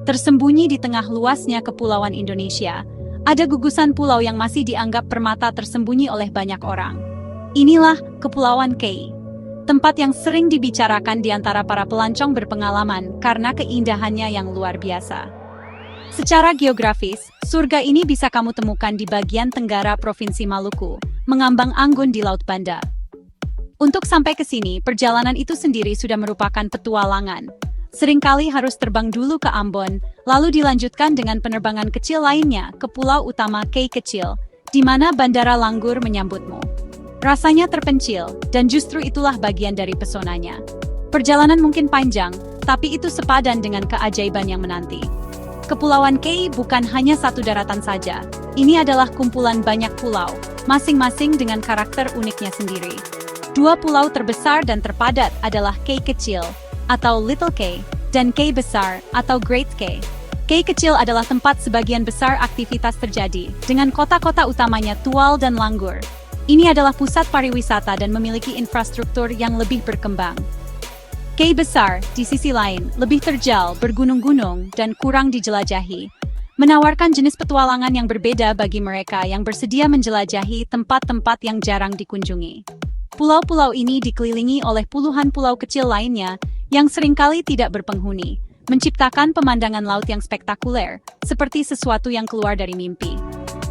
Tersembunyi di tengah luasnya kepulauan Indonesia, ada gugusan pulau yang masih dianggap permata tersembunyi oleh banyak orang. Inilah Kepulauan K, tempat yang sering dibicarakan di antara para pelancong berpengalaman karena keindahannya yang luar biasa. Secara geografis, surga ini bisa kamu temukan di bagian tenggara Provinsi Maluku, mengambang anggun di Laut Banda. Untuk sampai ke sini, perjalanan itu sendiri sudah merupakan petualangan. Seringkali harus terbang dulu ke Ambon, lalu dilanjutkan dengan penerbangan kecil lainnya ke pulau utama K kecil, di mana Bandara Langgur menyambutmu. Rasanya terpencil, dan justru itulah bagian dari pesonanya. Perjalanan mungkin panjang, tapi itu sepadan dengan keajaiban yang menanti. Kepulauan K bukan hanya satu daratan saja. Ini adalah kumpulan banyak pulau, masing-masing dengan karakter uniknya sendiri. Dua pulau terbesar dan terpadat adalah K kecil, atau Little K, dan K besar, atau Great K. K kecil adalah tempat sebagian besar aktivitas terjadi, dengan kota-kota utamanya Tual dan Langgur. Ini adalah pusat pariwisata dan memiliki infrastruktur yang lebih berkembang. K besar, di sisi lain, lebih terjal, bergunung-gunung, dan kurang dijelajahi, menawarkan jenis petualangan yang berbeda bagi mereka yang bersedia menjelajahi tempat-tempat yang jarang dikunjungi. Pulau-pulau ini dikelilingi oleh puluhan pulau kecil lainnya yang seringkali tidak berpenghuni, menciptakan pemandangan laut yang spektakuler, seperti sesuatu yang keluar dari mimpi.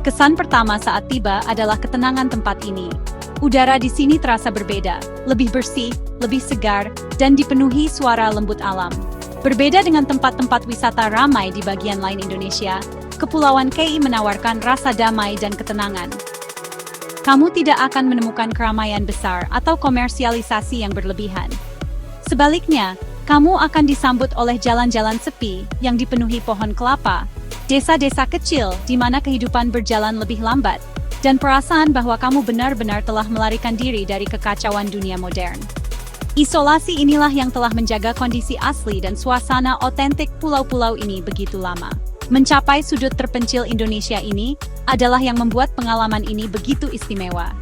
Kesan pertama saat tiba adalah ketenangan tempat ini. Udara di sini terasa berbeda, lebih bersih, lebih segar, dan dipenuhi suara lembut alam. Berbeda dengan tempat-tempat wisata ramai di bagian lain Indonesia, Kepulauan K menawarkan rasa damai dan ketenangan. Kamu tidak akan menemukan keramaian besar atau komersialisasi yang berlebihan. Sebaliknya, kamu akan disambut oleh jalan-jalan sepi yang dipenuhi pohon kelapa, desa-desa kecil di mana kehidupan berjalan lebih lambat, dan perasaan bahwa kamu benar-benar telah melarikan diri dari kekacauan dunia modern. Isolasi inilah yang telah menjaga kondisi asli dan suasana otentik pulau-pulau ini begitu lama. Mencapai sudut terpencil Indonesia ini adalah yang membuat pengalaman ini begitu istimewa.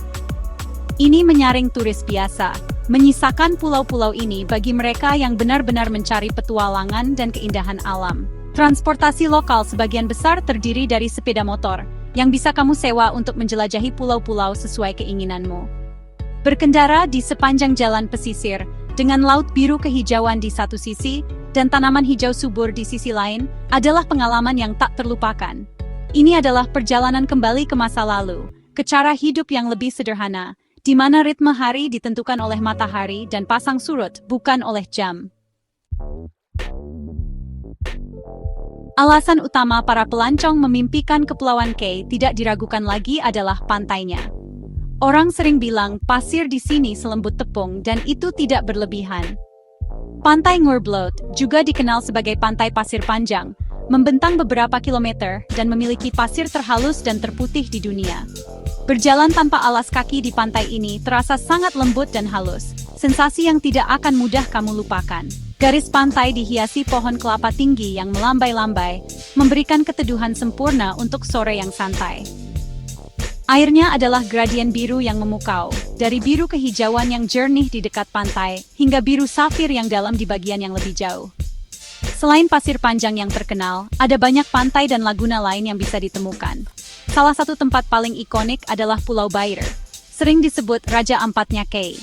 Ini menyaring turis biasa, menyisakan pulau-pulau ini bagi mereka yang benar-benar mencari petualangan dan keindahan alam. Transportasi lokal sebagian besar terdiri dari sepeda motor, yang bisa kamu sewa untuk menjelajahi pulau-pulau sesuai keinginanmu. Berkendara di sepanjang jalan pesisir, dengan laut biru kehijauan di satu sisi, dan tanaman hijau subur di sisi lain, adalah pengalaman yang tak terlupakan. Ini adalah perjalanan kembali ke masa lalu, ke cara hidup yang lebih sederhana, di mana ritme hari ditentukan oleh matahari dan pasang surut, bukan oleh jam. Alasan utama para pelancong memimpikan Kepulauan K tidak diragukan lagi adalah pantainya. Orang sering bilang pasir di sini selembut tepung dan itu tidak berlebihan. Pantai Ngurblot, juga dikenal sebagai Pantai Pasir Panjang, membentang beberapa kilometer dan memiliki pasir terhalus dan terputih di dunia. Berjalan tanpa alas kaki di pantai ini terasa sangat lembut dan halus, sensasi yang tidak akan mudah kamu lupakan. Garis pantai dihiasi pohon kelapa tinggi yang melambai-lambai, memberikan keteduhan sempurna untuk sore yang santai. Airnya adalah gradien biru yang memukau, dari biru kehijauan yang jernih di dekat pantai, hingga biru safir yang dalam di bagian yang lebih jauh. Selain pasir panjang yang terkenal, ada banyak pantai dan laguna lain yang bisa ditemukan. Salah satu tempat paling ikonik adalah Pulau Bair, sering disebut Raja Ampatnya K.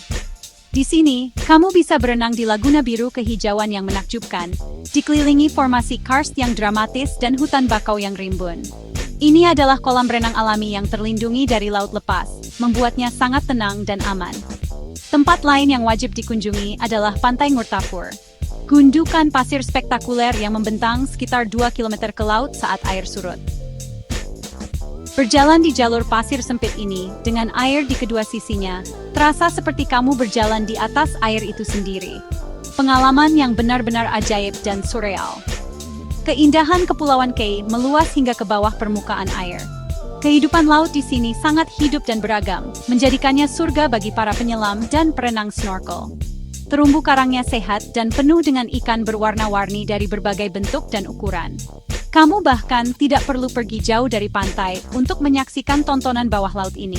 Di sini, kamu bisa berenang di laguna biru kehijauan yang menakjubkan, dikelilingi formasi karst yang dramatis dan hutan bakau yang rimbun. Ini adalah kolam renang alami yang terlindungi dari laut lepas, membuatnya sangat tenang dan aman. Tempat lain yang wajib dikunjungi adalah Pantai Ngurtapur, gundukan pasir spektakuler yang membentang sekitar 2 km ke laut saat air surut. Berjalan di jalur pasir sempit ini, dengan air di kedua sisinya, terasa seperti kamu berjalan di atas air itu sendiri. Pengalaman yang benar-benar ajaib dan surreal. Keindahan Kepulauan K meluas hingga ke bawah permukaan air. Kehidupan laut di sini sangat hidup dan beragam, menjadikannya surga bagi para penyelam dan perenang snorkel. Terumbu karangnya sehat dan penuh dengan ikan berwarna-warni dari berbagai bentuk dan ukuran. Kamu bahkan tidak perlu pergi jauh dari pantai untuk menyaksikan tontonan bawah laut ini.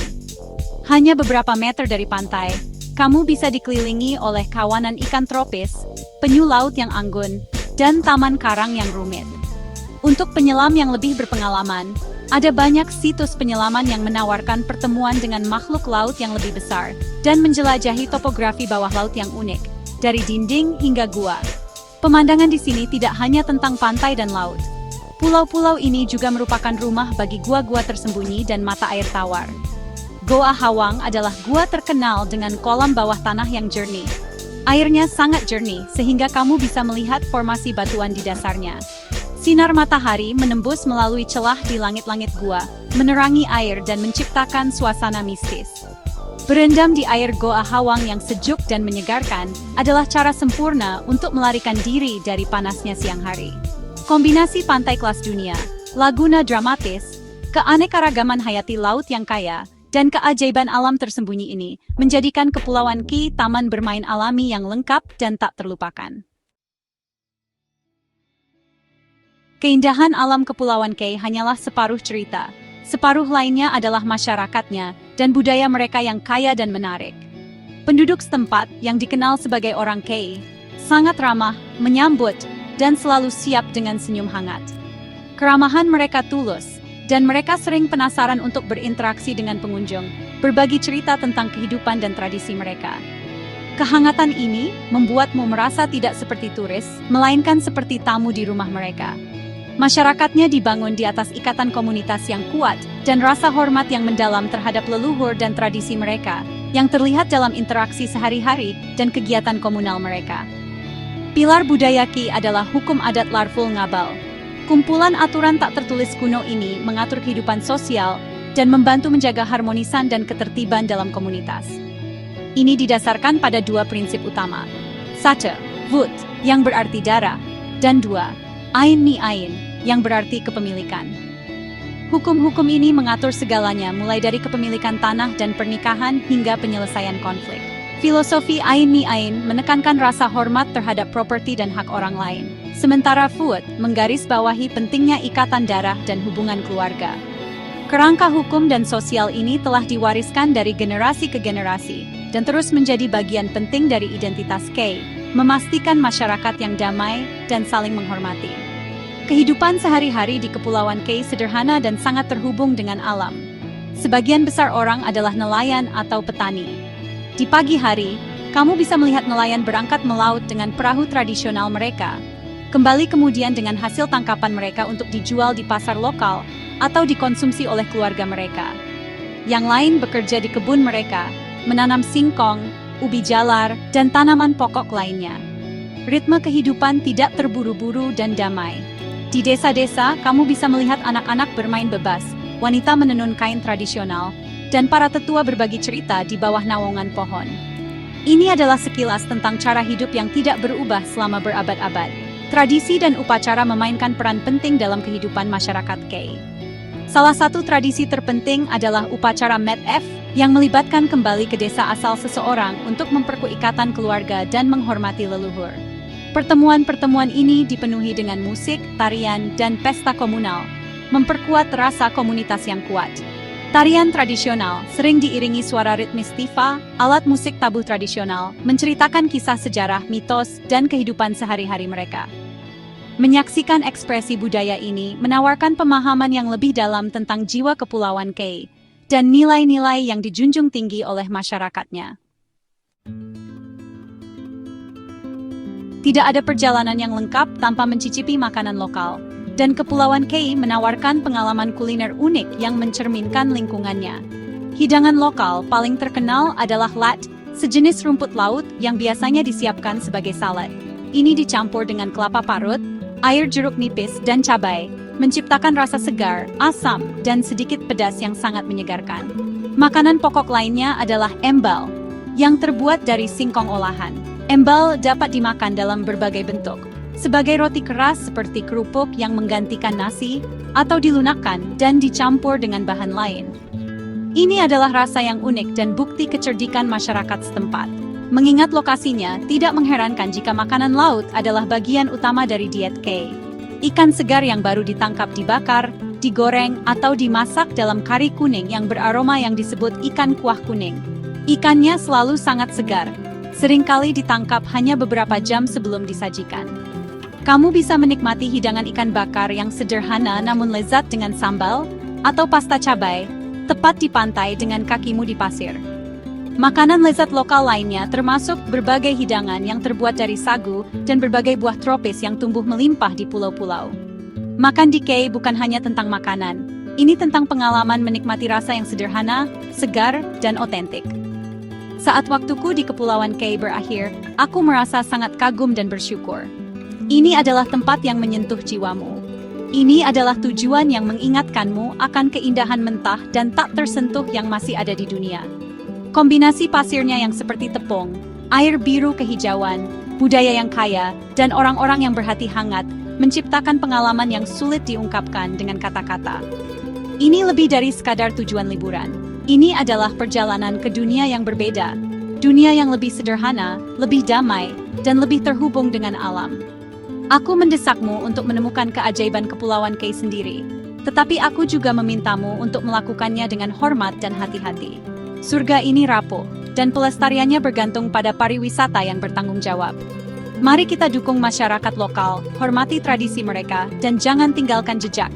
Hanya beberapa meter dari pantai, kamu bisa dikelilingi oleh kawanan ikan tropis, penyu laut yang anggun, dan taman karang yang rumit. Untuk penyelam yang lebih berpengalaman, ada banyak situs penyelaman yang menawarkan pertemuan dengan makhluk laut yang lebih besar dan menjelajahi topografi bawah laut yang unik, dari dinding hingga gua. Pemandangan di sini tidak hanya tentang pantai dan laut. Pulau-pulau ini juga merupakan rumah bagi gua-gua tersembunyi dan mata air tawar. Goa Hawang adalah gua terkenal dengan kolam bawah tanah yang jernih. Airnya sangat jernih sehingga kamu bisa melihat formasi batuan di dasarnya. Sinar matahari menembus melalui celah di langit-langit gua, menerangi air dan menciptakan suasana mistis. Berendam di air Goa Hawang yang sejuk dan menyegarkan adalah cara sempurna untuk melarikan diri dari panasnya siang hari. Kombinasi pantai kelas dunia, laguna dramatis, keanekaragaman hayati laut yang kaya, dan keajaiban alam tersembunyi ini menjadikan Kepulauan Kei taman bermain alami yang lengkap dan tak terlupakan. Keindahan alam Kepulauan Kei hanyalah separuh cerita. Separuh lainnya adalah masyarakatnya dan budaya mereka yang kaya dan menarik. Penduduk setempat yang dikenal sebagai orang Kei sangat ramah, menyambut, dan selalu siap dengan senyum hangat. Keramahan mereka tulus, dan mereka sering penasaran untuk berinteraksi dengan pengunjung, berbagi cerita tentang kehidupan dan tradisi mereka. Kehangatan ini membuatmu merasa tidak seperti turis, melainkan seperti tamu di rumah mereka. Masyarakatnya dibangun di atas ikatan komunitas yang kuat dan rasa hormat yang mendalam terhadap leluhur dan tradisi mereka, yang terlihat dalam interaksi sehari-hari dan kegiatan komunal mereka. Pilar budaya Kei adalah hukum adat Larful Ngabal. Kumpulan aturan tak tertulis kuno ini mengatur kehidupan sosial dan membantu menjaga harmonisan dan ketertiban dalam komunitas. Ini didasarkan pada dua prinsip utama. 1. Vut, yang berarti darah, dan 2. Ain ni ain, yang berarti kepemilikan. Hukum-hukum ini mengatur segalanya mulai dari kepemilikan tanah dan pernikahan hingga penyelesaian konflik. Filosofi Ain ni ain menekankan rasa hormat terhadap properti dan hak orang lain. Sementara Fuut menggarisbawahi pentingnya ikatan darah dan hubungan keluarga. Kerangka hukum dan sosial ini telah diwariskan dari generasi ke generasi dan terus menjadi bagian penting dari identitas Kei, memastikan masyarakat yang damai dan saling menghormati. Kehidupan sehari-hari di Kepulauan Kei sederhana dan sangat terhubung dengan alam. Sebagian besar orang adalah nelayan atau petani. Di pagi hari, kamu bisa melihat nelayan berangkat melaut dengan perahu tradisional mereka, kembali kemudian dengan hasil tangkapan mereka untuk dijual di pasar lokal atau dikonsumsi oleh keluarga mereka. Yang lain bekerja di kebun mereka, menanam singkong, ubi jalar, dan tanaman pokok lainnya. Ritme kehidupan tidak terburu-buru dan damai. Di desa-desa, kamu bisa melihat anak-anak bermain bebas, wanita menenun kain tradisional, dan para tetua berbagi cerita di bawah naungan pohon. Ini adalah sekilas tentang cara hidup yang tidak berubah selama berabad-abad. Tradisi dan upacara memainkan peran penting dalam kehidupan masyarakat Kei. Salah satu tradisi terpenting adalah upacara Met-F yang melibatkan kembali ke desa asal seseorang untuk memperkuat ikatan keluarga dan menghormati leluhur. Pertemuan-pertemuan ini dipenuhi dengan musik, tarian, dan pesta komunal, memperkuat rasa komunitas yang kuat. Tarian tradisional sering diiringi suara ritmis tifa, alat musik tabuh tradisional, menceritakan kisah sejarah, mitos, dan kehidupan sehari-hari mereka. Menyaksikan ekspresi budaya ini menawarkan pemahaman yang lebih dalam tentang jiwa Kepulauan Kei dan nilai-nilai yang dijunjung tinggi oleh masyarakatnya. Tidak ada perjalanan yang lengkap tanpa mencicipi makanan lokal, dan Kepulauan Kei menawarkan pengalaman kuliner unik yang mencerminkan lingkungannya. Hidangan lokal paling terkenal adalah lat, sejenis rumput laut yang biasanya disiapkan sebagai salad. Ini dicampur dengan kelapa parut, air jeruk nipis, dan cabai, menciptakan rasa segar, asam, dan sedikit pedas yang sangat menyegarkan. Makanan pokok lainnya adalah embal, yang terbuat dari singkong olahan. Embal dapat dimakan dalam berbagai bentuk, sebagai roti keras seperti kerupuk yang menggantikan nasi, atau dilunakkan dan dicampur dengan bahan lain. Ini adalah rasa yang unik dan bukti kecerdikan masyarakat setempat. Mengingat lokasinya, tidak mengherankan jika makanan laut adalah bagian utama dari diet Kei. Ikan segar yang baru ditangkap dibakar, digoreng, atau dimasak dalam kari kuning yang beraroma yang disebut ikan kuah kuning. Ikannya selalu sangat segar, seringkali ditangkap hanya beberapa jam sebelum disajikan. Kamu bisa menikmati hidangan ikan bakar yang sederhana namun lezat dengan sambal, atau pasta cabai, tepat di pantai dengan kakimu di pasir. Makanan lezat lokal lainnya termasuk berbagai hidangan yang terbuat dari sagu dan berbagai buah tropis yang tumbuh melimpah di pulau-pulau. Makan di Kei bukan hanya tentang makanan, ini tentang pengalaman menikmati rasa yang sederhana, segar, dan otentik. Saat waktuku di Kepulauan Kei berakhir, aku merasa sangat kagum dan bersyukur. Ini adalah tempat yang menyentuh jiwamu. Ini adalah tujuan yang mengingatkanmu akan keindahan mentah dan tak tersentuh yang masih ada di dunia. Kombinasi pasirnya yang seperti tepung, air biru kehijauan, budaya yang kaya, dan orang-orang yang berhati hangat menciptakan pengalaman yang sulit diungkapkan dengan kata-kata. Ini lebih dari sekadar tujuan liburan. Ini adalah perjalanan ke dunia yang berbeda. Dunia yang lebih sederhana, lebih damai, dan lebih terhubung dengan alam. Aku mendesakmu untuk menemukan keajaiban Kepulauan Kei sendiri, tetapi aku juga memintamu untuk melakukannya dengan hormat dan hati-hati. Surga ini rapuh, dan pelestariannya bergantung pada pariwisata yang bertanggung jawab. Mari kita dukung masyarakat lokal, hormati tradisi mereka, dan jangan tinggalkan jejak.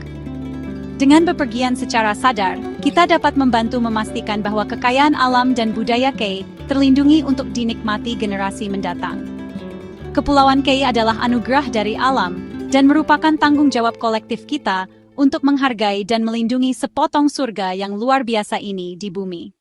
Dengan bepergian secara sadar, kita dapat membantu memastikan bahwa kekayaan alam dan budaya Kei terlindungi untuk dinikmati generasi mendatang. Kepulauan Kei adalah anugerah dari alam dan merupakan tanggung jawab kolektif kita untuk menghargai dan melindungi sepotong surga yang luar biasa ini di bumi.